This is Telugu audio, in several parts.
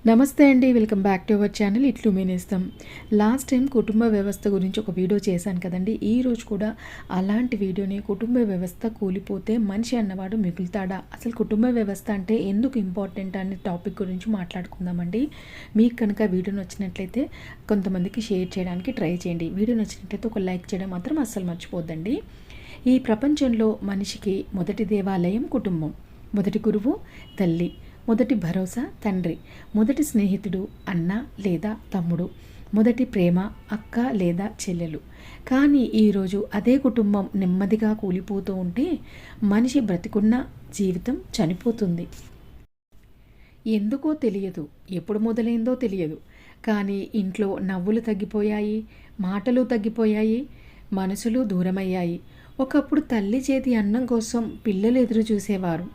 నమస్తే అండి, welcome back to our channel ఇట్లు మీనేస్తాం. లాస్ట్ టైం కుటుంబ వ్యవస్థ గురించి ఒక వీడియో చేశాను కదండి. ఈరోజు కూడా అలాంటి వీడియోని, కుటుంబ వ్యవస్థ కూలిపోతే మనిషి అన్నవాడు మిగులుతాడా, అసలు కుటుంబ వ్యవస్థ అంటే ఎందుకు ఇంపార్టెంట్ అనే టాపిక్ గురించి మాట్లాడుకుందామండి. మీకు కనుక వీడియో నచ్చినట్లయితే కొంతమందికి షేర్ చేయడానికి ట్రై చేయండి. వీడియో నచ్చినట్లయితే ఒక లైక్ చేయడం మాత్రం అస్సలు మర్చిపోద్దండి. ఈ ప్రపంచంలో మనిషికి మొదటి దేవాలయం కుటుంబం, మొదటి గురువు తల్లి, మొదటి భరోసా తండ్రి, మొదటి స్నేహితుడు అన్న లేదా తమ్ముడు, మొదటి ప్రేమ అక్క లేదా చెల్లెలు. కానీ ఈరోజు అదే కుటుంబం నెమ్మదిగా కూలిపోతూ ఉంటే మనిషి బ్రతికున్న జీవితం చనిపోతుంది. ఎందుకో తెలియదు, ఎప్పుడు మొదలైందో తెలియదు. కానీ ఇంట్లో నవ్వులు తగ్గిపోయాయి, మాటలు తగ్గిపోయాయి, మనసులు దూరమయ్యాయి. ఒకప్పుడు తల్లి చేతి అన్నం కోసం పిల్లలు ఎదురు చూసేవారు.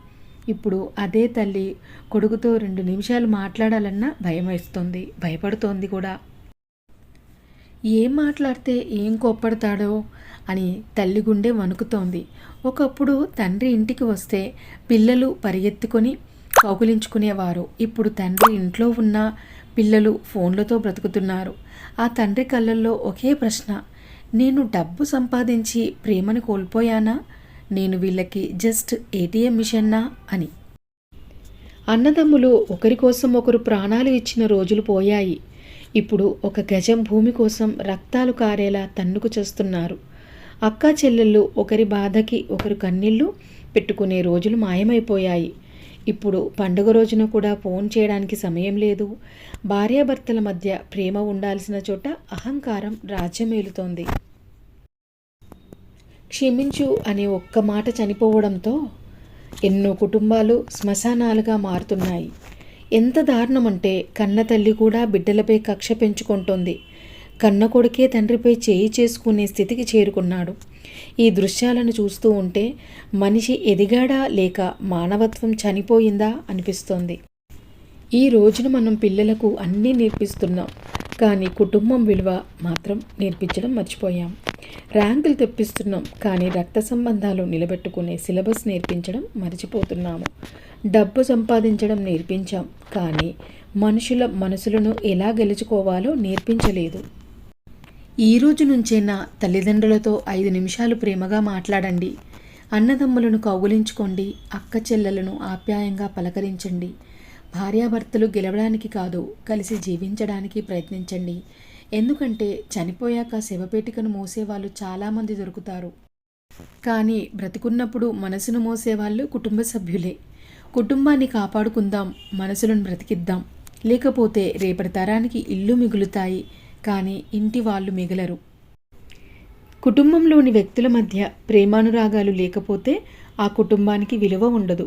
ఇప్పుడు అదే తల్లి కొడుకుతో 2 నిమిషాలు మాట్లాడాలన్నా భయం వేస్తుంది, భయపడుతోంది కూడా. ఏం మాట్లాడితే ఏం కోప్పడతాడో అని తల్లి గుండె వణుకుతోంది. ఒకప్పుడు తండ్రి ఇంటికి వస్తే పిల్లలు పరిగెత్తుకొని కౌగిలించుకునేవారు. ఇప్పుడు తండ్రి ఇంట్లో ఉన్న పిల్లలు ఫోన్లతో బ్రతుకుతున్నారు. ఆ తండ్రి కళ్ళల్లో ఒకే ప్రశ్న, నేను డబ్బు సంపాదించి ప్రేమను కోల్పోయానా, నేను వీళ్ళకి జస్ట్ ఏటీఎం మిషన్నా అని. అన్నదమ్ములు ఒకరి కోసం ఒకరు ప్రాణాలు ఇచ్చిన రోజులు పోయాయి. ఇప్పుడు ఒక గజం భూమి కోసం రక్తాలు కారేలా తన్నుకు చేస్తున్నారు. అక్కా చెల్లెళ్ళు ఒకరి బాధకి ఒకరు కన్నీళ్లు పెట్టుకునే రోజులు మాయమైపోయాయి. ఇప్పుడు పండుగ రోజున కూడా ఫోన్ చేయడానికి సమయం లేదు. భార్యాభర్తల మధ్య ప్రేమ ఉండాల్సిన చోట అహంకారం రాజ్యమేలుతోంది. క్షమించు అనే ఒక్క మాట చనిపోవడంతో ఎన్నో కుటుంబాలు శ్మశానాలుగా మారుతున్నాయి. ఎంత దారుణమంటే కన్న తల్లి కూడా బిడ్డలపై కక్ష పెంచుకుంటోంది. కన్న కొడుకే తండ్రిపై చేయి చేసుకునే స్థితికి చేరుకున్నాడు. ఈ దృశ్యాలను చూస్తూ ఉంటే మనిషి ఎదిగాడా లేక మానవత్వం చనిపోయిందా అనిపిస్తోంది. ఈ రోజున మనం పిల్లలకు అన్నీ నేర్పిస్తున్నాం, కానీ కుటుంబం విలువ మాత్రం నేర్పించడం మర్చిపోయాం. ర్యాంకులు తెప్పిస్తున్నాం, కానీ రక్త సంబంధాలు నిలబెట్టుకునే సిలబస్ నేర్పించడం మర్చిపోతున్నాము. డబ్బు సంపాదించడం నేర్పించాం, కానీ మనుషుల మనసులను ఎలా గెలుచుకోవాలో నేర్పించలేదు. ఈ రోజు నుంచైనా తల్లిదండ్రులతో 5 నిమిషాలు ప్రేమగా మాట్లాడండి. అన్నదమ్ములను కౌగులించుకోండి. అక్క చెల్లెలను ఆప్యాయంగా పలకరించండి. భార్యాభర్తలు గెలవడానికి కాదు, కలిసి జీవించడానికి ప్రయత్నించండి. ఎందుకంటే చనిపోయాక శవపేటికను మోసేవాళ్ళు చాలామంది దొరుకుతారు, కానీ బ్రతికున్నప్పుడు మనసును మోసేవాళ్ళు కుటుంబ సభ్యులే. కుటుంబాన్ని కాపాడుకుందాం, మనసులను బ్రతికిద్దాం. లేకపోతే రేపటి తరానికి ఇల్లు మిగులుతాయి, కానీ ఇంటి వాళ్ళు మిగలరు. కుటుంబంలోని వ్యక్తుల మధ్య ప్రేమానురాగాలు లేకపోతే ఆ కుటుంబానికి విలువ ఉండదు.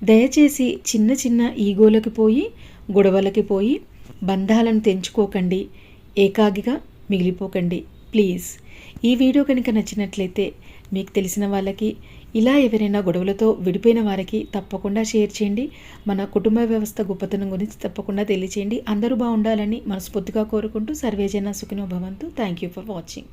దయచేసి చిన్న చిన్న ఈగోలకి పోయి, గొడవలకి పోయి బంధాలను తెంచుకోకండి. ఏకాగిగా మిగిలిపోకండి ప్లీజ్. ఈ వీడియో కనుక నచ్చినట్లయితే మీకు తెలిసిన వాళ్ళకి, ఇలా ఎవరైనా గొడవలతో విడిపోయిన వారికి తప్పకుండా షేర్ చేయండి. మన కుటుంబ వ్యవస్థ గొప్పతనం గురించి తప్పకుండా తెలియచేయండి. అందరూ బాగుండాలని మనస్ఫూర్తిగా కోరుకుంటూ సర్వేజన సుఖినో భవంతు. Thank you for watching.